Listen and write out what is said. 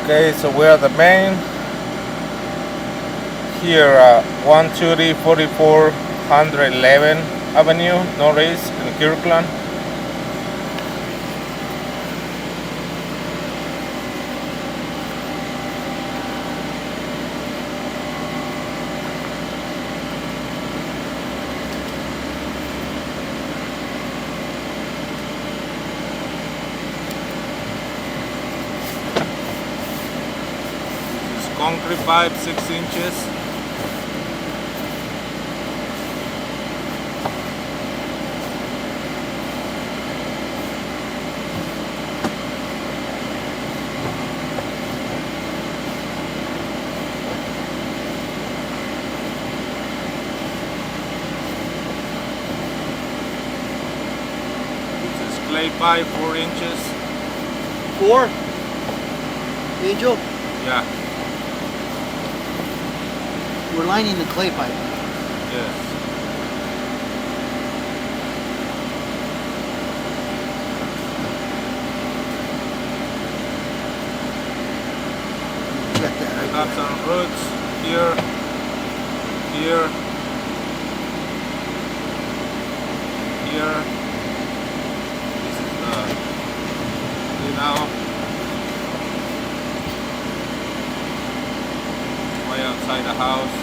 Okay, so we're at the main here at 120 4411 Avenue, Northeast in Kirkland. This is concrete pipe, 6 inches. Clay pipe, 4 inches. 4? Angel? Yeah. We're lining the clay pipe. Yes. Check that I right got there. some roots here, here, here. This is the now way outside the house.